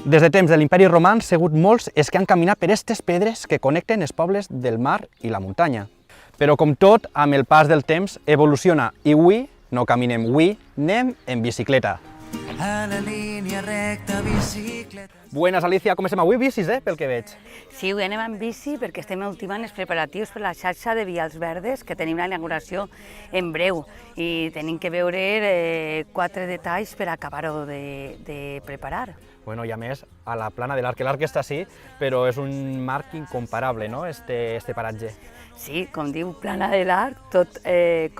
Des de temps de l'imperi romà han sigut molts els que han caminat per aquestes pedres que connecten els pobles del mar i la muntanya. Però com tot, amb el pas del temps evoluciona i avui no caminem, avui anem en bicicleta. A la línia recta, bicicleta. Buenas, Alicia, com estem avui? Bicis, pel que veig. Sí, avui anem en bici perquè estem ultimant els preparatius per la xarxa de vials verdes, que tenim la inauguració en breu i tenim que veure 4 detalls per acabar-ho de preparar. Bueno, i a més, a la plana de l'Arc. L'Arc està així, però és un marc incomparable, no?, este paratge. Sí, com diu Plana de l'Arc, tot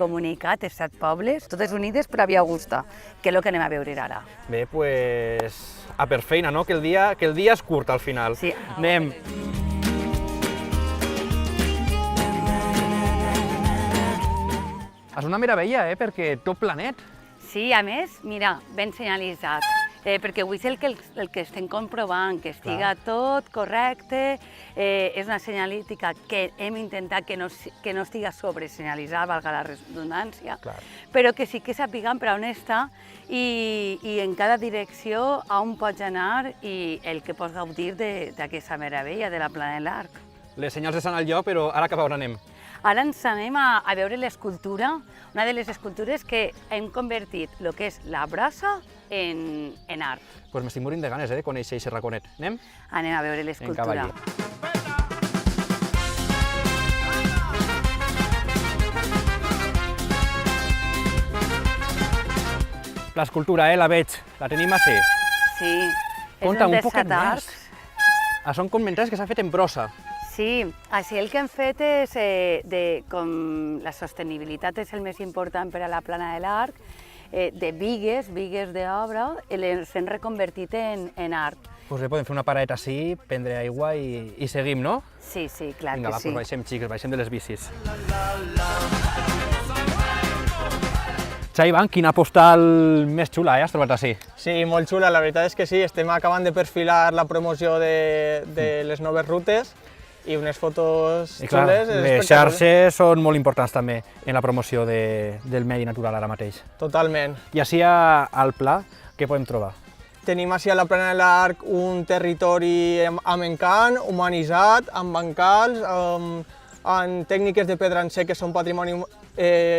comunicat, els 7 pobles, totes unides per a Via Augusta, que és el que anem a veure ara. Bé, pues, a per feina, no?, que el dia és curt al final. Sí. Anem. És una meravella, perquè tot planet. Sí, a més, mira, ben senyalitzat, perquè avui és el que estem comprovant, que estiga tot correcte, és una senyalítica que hem intentat que no estiga sobresenyalitzada, valga la redundància, però que sí que sapiguem per on està i en cada direcció on pots anar i el que pots gaudir d'aquesta meravella de la Plana de l'Arc. Les senyals estan al lloc, però ara cap a on anem? Ara ens anem a veure l'escultura, una de les escultures que hem convertit el que és la brossa en art. Pues m'estic morint de ganes de conèixer aquest raconet. Anem? Anem a veure l'escultura. L'escultura, la veig, la tenim així. Sí, és Conta un un poquet dels més. Són comentaris que s'ha fet en brossa. Sí, així el que hem fet és, com la sostenibilitat és el més important per a la Plana de l'Arc, de bigues d'obra, les hem reconvertit en art. Doncs bé, podem fer una paradeta així, prendre aigua i seguim, no? Sí, sí, clar Vinga, que va, sí. doncs baixem, xics, baixem de les bicis. Xavi, Ivan, quina postal més xula, has trobat així? Sí, molt xula, la veritat és que sí, estem acabant de perfilar la promoció de les noves rutes i unes fotos xules. Les xarxes són molt importants també en la promoció del medi natural ara mateix. Totalment. I així al pla, què podem trobar? Tenim així a la Plana de l'Arc un territori amb encant, humanitzat, amb bancals, amb tècniques de pedra en sec que són patrimoni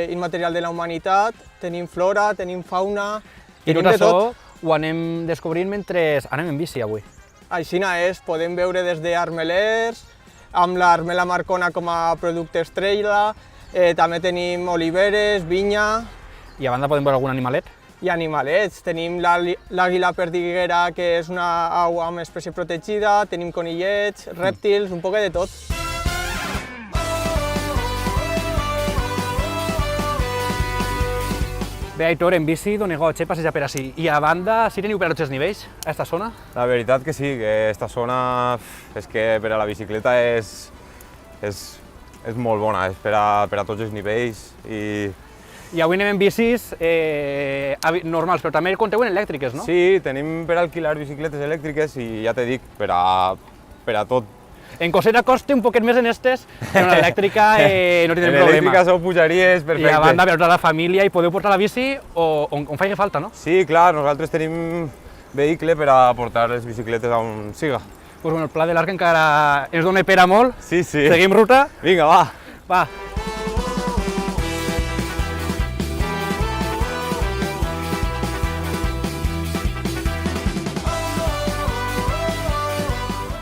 immaterial de la humanitat, tenim flora, tenim fauna, I tenim tot de tot. això ho anem descobrint mentre anem en bici avui. Aixina és, podem veure des d'armelers, amb l'Armela Marcona com a producte estrella, també tenim oliveres, vinya. I a banda podem veure algun animalet? I animalets, tenim l'àguila perdiguera, que és una au amb espècie protegida, tenim conillets, rèptils, un poc de tot. Bé, Aitor, en bici dona goig, passejar per ací. I a banda, si teniu per a tots els nivells, a esta zona? La veritat que sí, que esta zona és que per a la bicicleta és molt bona, és per a tots els nivells I avui anem en bicis normals, però també compteu en elèctriques, no? Sí, tenim per alquilar bicicletes elèctriques i ja te dic, per a tot. En coseta costa un poquet més en estes, però en l'elèctrica no tindrem En problema. elèctrica sou pujaries perfectes. I a banda, per tota la família, i podeu portar la bici on faci falta, no? Sí, clar, nosaltres tenim vehicle per a portar les bicicletes on siga. Doncs bueno, el Pla de l'Arc encara ens dona per a molt. Sí, sí. Seguim ruta? Vinga, va. Va.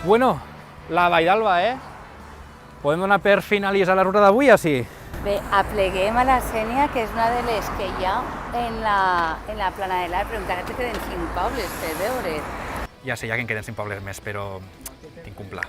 Bueno, la Vall d'Alba, Podem donar per finalitzar la ruta d'avui, així? Bé, apleguem a la Sénia, que és una de les que hi ha en la Plana de l'Arc, però encara te queden 5 pobles per veure. Ja sé, ja que en queden 5 pobles més, però tinc un pla.